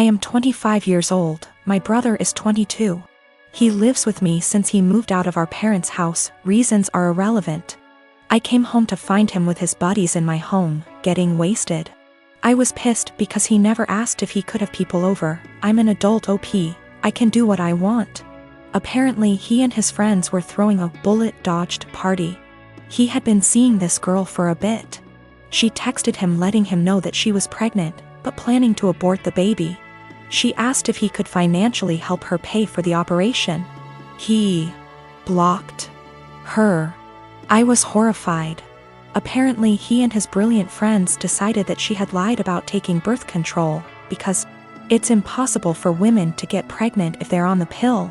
I am 25 years old, my brother is 22. He lives with me since he moved out of our parents' house, reasons are irrelevant. I came home to find him with his buddies in my home, getting wasted. I was pissed because he never asked if he could have people over. I'm an adult OP, I can do what I want. Apparently he and his friends were throwing a bullet-dodged party. He had been seeing this girl for a bit. She texted him letting him know that she was pregnant, but planning to abort the baby. She asked if he could financially help her pay for the operation. He blocked her. I was horrified. Apparently he and his brilliant friends decided that she had lied about taking birth control, because it's impossible for women to get pregnant if they're on the pill.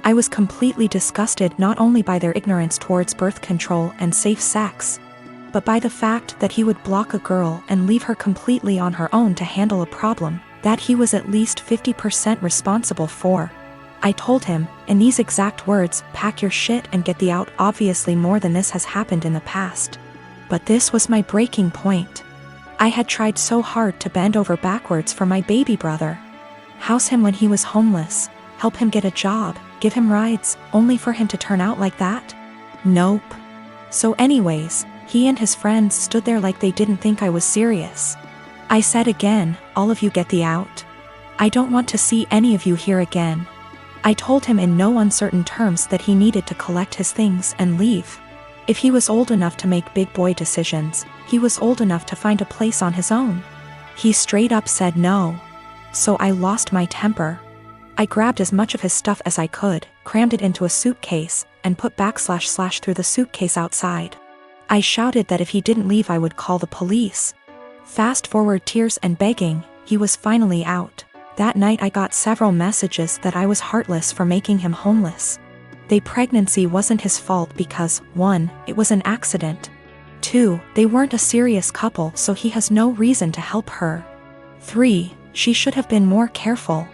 I was completely disgusted not only by their ignorance towards birth control and safe sex, but by the fact that he would block a girl and leave her completely on her own to handle a problem that he was at least 50% responsible for. I told him, in these exact words, pack your shit and get the out. Obviously more than this has happened in the past. But this was my breaking point. I had tried so hard to bend over backwards for my baby brother. House him when he was homeless, help him get a job, give him rides, only for him to turn out like that? Nope. So anyways, he and his friends stood there like they didn't think I was serious. I said again, all of you get the out. I don't want to see any of you here again. I told him in no uncertain terms that he needed to collect his things and leave. If he was old enough to make big boy decisions, he was old enough to find a place on his own. He straight up said no. So I lost my temper. I grabbed as much of his stuff as I could, crammed it into a suitcase, and put / through the suitcase outside. I shouted that if he didn't leave I would call the police. Fast forward tears and begging, he was finally out. That night I got several messages that I was heartless for making him homeless. The pregnancy wasn't his fault because, 1, it was an accident. 2, they weren't a serious couple so he has no reason to help her. 3, she should have been more careful.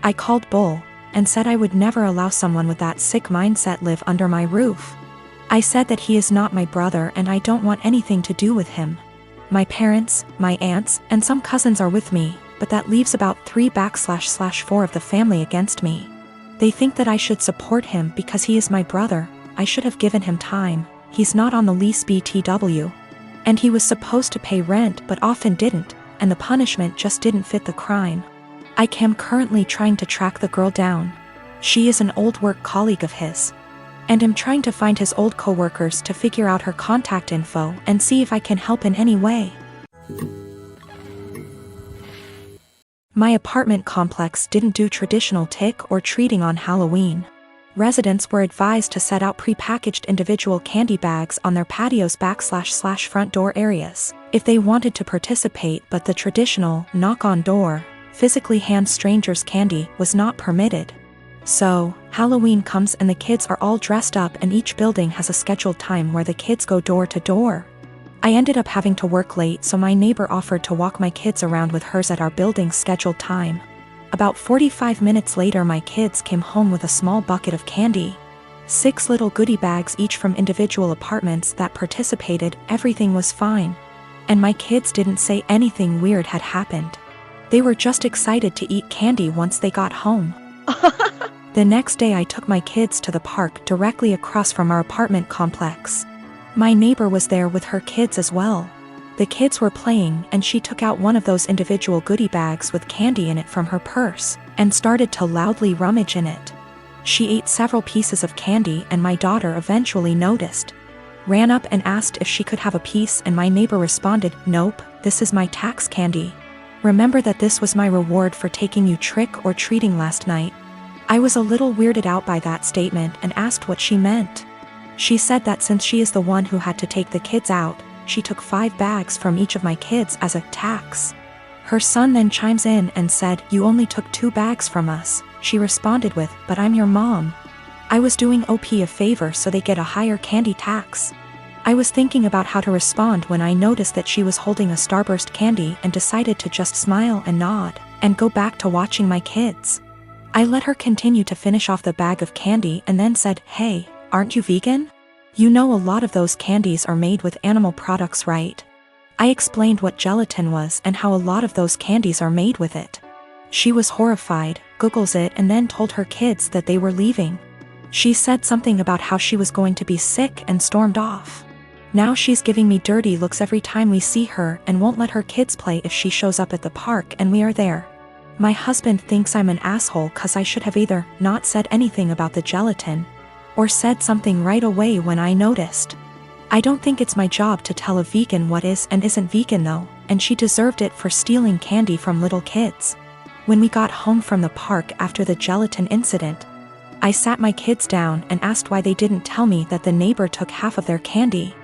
I called bull, and said I would never allow someone with that sick mindset live under my roof. I said that he is not my brother and I don't want anything to do with him. My parents, my aunts, and some cousins are with me, but that leaves about 3 / 4 of the family against me. They think that I should support him because he is my brother. I should have given him time. He's not on the lease BTW. And he was supposed to pay rent but often didn't, and the punishment just didn't fit the crime. I am currently trying to track the girl down. She is an old work colleague of his. And am trying to find his old coworkers to figure out her contact info and see if I can help in any way. My apartment complex didn't do traditional trick or treating on Halloween. Residents were advised to set out pre-packaged individual candy bags on their patios / front door areas if they wanted to participate, but the traditional knock on door, physically hand strangers candy was not permitted. So, Halloween comes and the kids are all dressed up and each building has a scheduled time where the kids go door to door. I ended up having to work late so my neighbor offered to walk my kids around with hers at our building's scheduled time. About 45 minutes later my kids came home with a small bucket of candy. 6 little goodie bags each from individual apartments that participated. Everything was fine. And my kids didn't say anything weird had happened. They were just excited to eat candy once they got home. The next day I took my kids to the park directly across from our apartment complex. My neighbor was there with her kids as well. The kids were playing and she took out one of those individual goodie bags with candy in it from her purse and started to loudly rummage in it. She ate several pieces of candy and my daughter eventually noticed. Ran up and asked if she could have a piece and my neighbor responded, "Nope, this is my tax candy. Remember that this was my reward for taking you trick or treating last night." I was a little weirded out by that statement and asked what she meant. She said that since she is the one who had to take the kids out, she took 5 bags from each of my kids as a tax. Her son then chimes in and said, "You only took 2 bags from us." She responded with, "But I'm your mom. I was doing OP a favor so they get a higher candy tax." I was thinking about how to respond when I noticed that she was holding a Starburst candy and decided to just smile and nod and go back to watching my kids. I let her continue to finish off the bag of candy and then said, "Hey, aren't you vegan? You know a lot of those candies are made with animal products, right?" I explained what gelatin was and how a lot of those candies are made with it. She was horrified, Googles it, and then told her kids that they were leaving. She said something about how she was going to be sick and stormed off. Now she's giving me dirty looks every time we see her and won't let her kids play if she shows up at the park and we are there. My husband thinks I'm an asshole cause I should have either not said anything about the gelatin or said something right away when I noticed. I don't think it's my job to tell a vegan what is and isn't vegan though, and she deserved it for stealing candy from little kids. When we got home from the park after the gelatin incident, I sat my kids down and asked why they didn't tell me that the neighbor took half of their candy.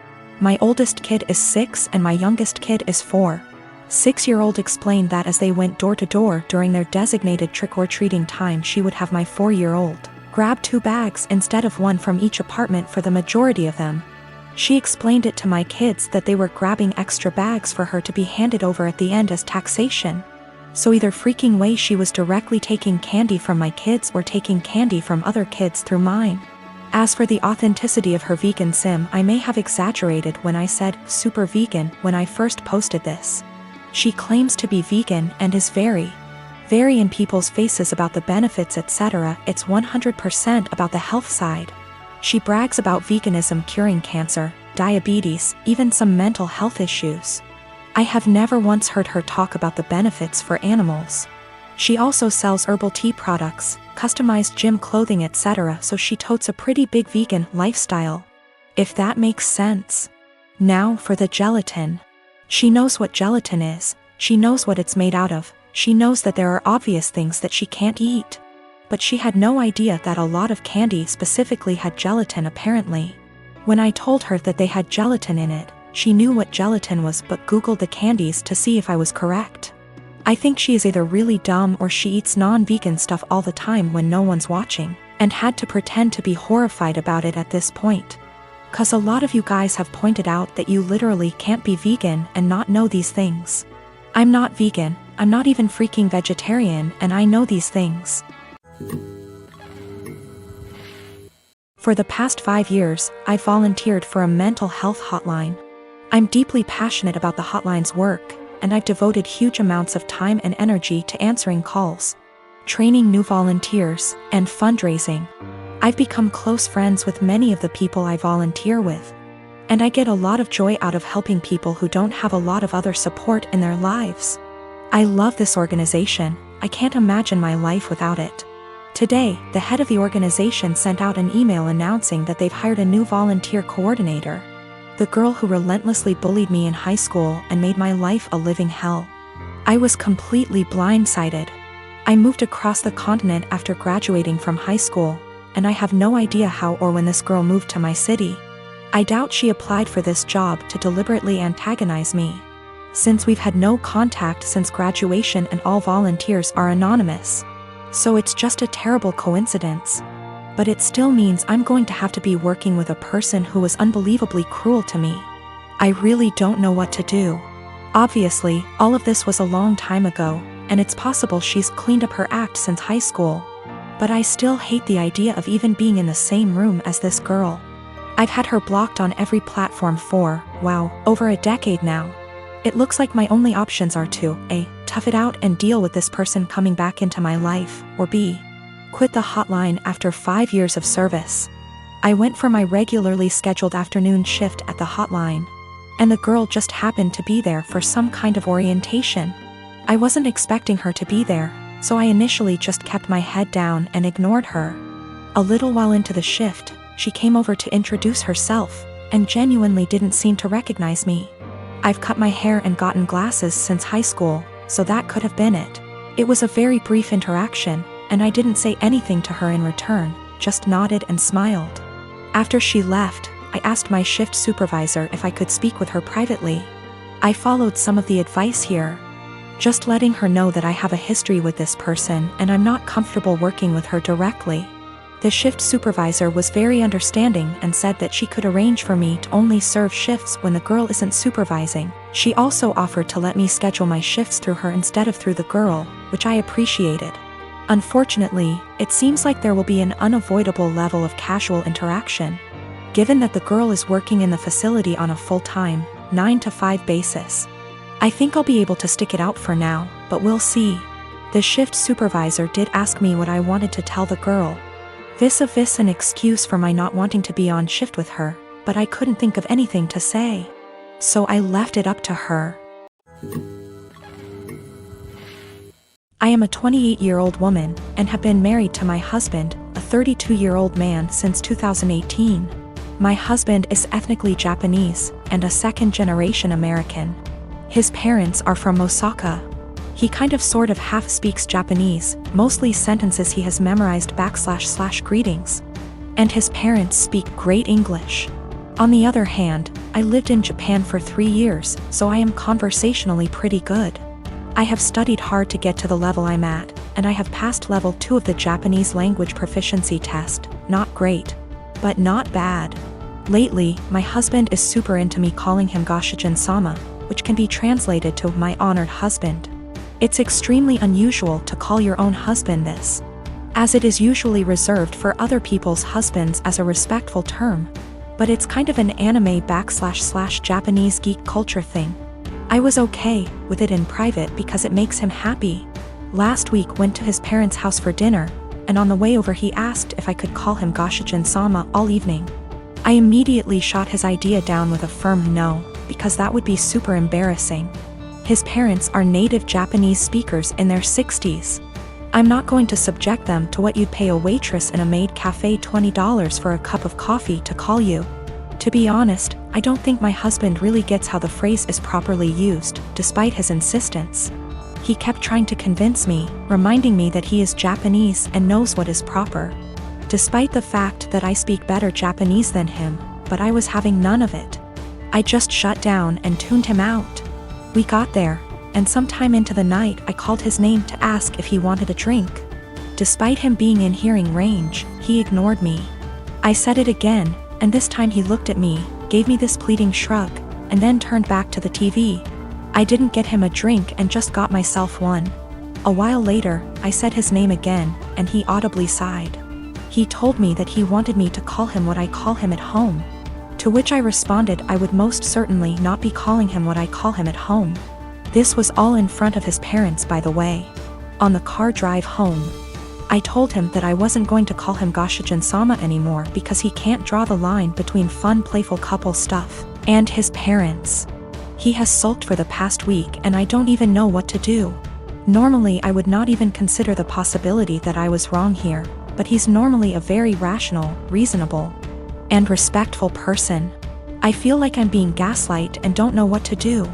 My oldest kid is 6 and my youngest kid is 4. 6-year-old explained that as they went door to door during their designated trick-or-treating time, she would have my 4-year-old grab 2 bags instead of 1 from each apartment for the majority of them. She explained it to my kids that they were grabbing extra bags for her to be handed over at the end as taxation. So either freaking way she was directly taking candy from my kids or taking candy from other kids through mine. As for the authenticity of her vegan sim, I may have exaggerated when I said super vegan when I first posted this. She claims to be vegan and is very in people's faces about the benefits, etc. It's 100% about the health side. She brags about veganism curing cancer, diabetes, even some mental health issues. I have never once heard her talk about the benefits for animals. She also sells herbal tea products, customized gym clothing, etc. So she totes a pretty big vegan lifestyle. If that makes sense. Now for the gelatin. She knows what gelatin is, she knows what it's made out of, she knows that there are obvious things that she can't eat. But she had no idea that a lot of candy specifically had gelatin apparently. When I told her that they had gelatin in it, she knew what gelatin was but Googled the candies to see if I was correct. I think she is either really dumb or she eats non-vegan stuff all the time when no one's watching, and had to pretend to be horrified about it at this point. Cause a lot of you guys have pointed out that you literally can't be vegan and not know these things. I'm not vegan, I'm not even freaking vegetarian, and I know these things. For the past 5 years, I volunteered for a mental health hotline. I'm deeply passionate about the hotline's work, and I've devoted huge amounts of time and energy to answering calls, training new volunteers, and fundraising. I've become close friends with many of the people I volunteer with, and I get a lot of joy out of helping people who don't have a lot of other support in their lives. I love this organization, I can't imagine my life without it. Today, the head of the organization sent out an email announcing that they've hired a new volunteer coordinator. The girl who relentlessly bullied me in high school and made my life a living hell. I was completely blindsided. I moved across the continent after graduating from high school, and I have no idea how or when this girl moved to my city. I doubt she applied for this job to deliberately antagonize me, since we've had no contact since graduation and all volunteers are anonymous. So it's just a terrible coincidence. But it still means I'm going to have to be working with a person who was unbelievably cruel to me. I really don't know what to do. Obviously, all of this was a long time ago, and it's possible she's cleaned up her act since high school. But I still hate the idea of even being in the same room as this girl. I've had her blocked on every platform for, wow, over a decade now. It looks like my only options are to A, tough it out and deal with this person coming back into my life, or B, quit the hotline after 5 years of service. I went for my regularly scheduled afternoon shift at the hotline, and the girl just happened to be there for some kind of orientation. I wasn't expecting her to be there, so I initially just kept my head down and ignored her. A little while into the shift, she came over to introduce herself, and genuinely didn't seem to recognize me. I've cut my hair and gotten glasses since high school, so that could have been it. It was a very brief interaction, and I didn't say anything to her in return, just nodded and smiled. After she left, I asked my shift supervisor if I could speak with her privately. I followed some of the advice here, just letting her know that I have a history with this person and I'm not comfortable working with her directly. The shift supervisor was very understanding and said that she could arrange for me to only serve shifts when the girl isn't supervising. She also offered to let me schedule my shifts through her instead of through the girl, which I appreciated. Unfortunately, it seems like there will be an unavoidable level of casual interaction, given that the girl is working in the facility on a full-time, 9 to 5 basis. I think I'll be able to stick it out for now, but we'll see. The shift supervisor did ask me what I wanted to tell the girl. Vis-a-vis an excuse for my not wanting to be on shift with her, but I couldn't think of anything to say. So I left it up to her. I am a 28-year-old woman, and have been married to my husband, a 32-year-old man, since 2018. My husband is ethnically Japanese, and a second-generation American. His parents are from Osaka. He kind of sort of half speaks Japanese, mostly sentences he has memorized / greetings. And his parents speak great English. On the other hand, I lived in Japan for 3 years, so I am conversationally pretty good. I have studied hard to get to the level I'm at, and I have passed level 2 of the Japanese language proficiency test. Not great, but not bad. Lately, my husband is super into me calling him Goshijin-sama, which can be translated to my honored husband. It's extremely unusual to call your own husband this, as it is usually reserved for other people's husbands as a respectful term. But it's kind of an anime / Japanese geek culture thing. I was okay with it in private because it makes him happy. Last week went to his parents' house for dinner, and on the way over he asked if I could call him Goshijin-sama all evening. I immediately shot his idea down with a firm no, because that would be super embarrassing. His parents are native Japanese speakers in their 60s. I'm not going to subject them to what you'd pay a waitress in a maid cafe $20 for a cup of coffee to call you. To be honest, I don't think my husband really gets how the phrase is properly used, despite his insistence. He kept trying to convince me, reminding me that he is Japanese and knows what is proper. Despite the fact that I speak better Japanese than him, but I was having none of it. I just shut down and tuned him out. We got there, and sometime into the night I called his name to ask if he wanted a drink. Despite him being in hearing range, he ignored me. I said it again, and this time he looked at me, gave me this pleading shrug, and then turned back to the TV. I didn't get him a drink and just got myself one. A while later, I said his name again, and he audibly sighed. He told me that he wanted me to call him what I call him at home. To which I responded I would most certainly not be calling him what I call him at home. This was all in front of his parents, by the way. On the car drive home, I told him that I wasn't going to call him Goshijin-sama anymore because he can't draw the line between fun, playful couple stuff and his parents. He has sulked for the past week and I don't even know what to do. Normally I would not even consider the possibility that I was wrong here, but he's normally a very rational, reasonable, and respectful person. I feel like I'm being gaslighted and don't know what to do.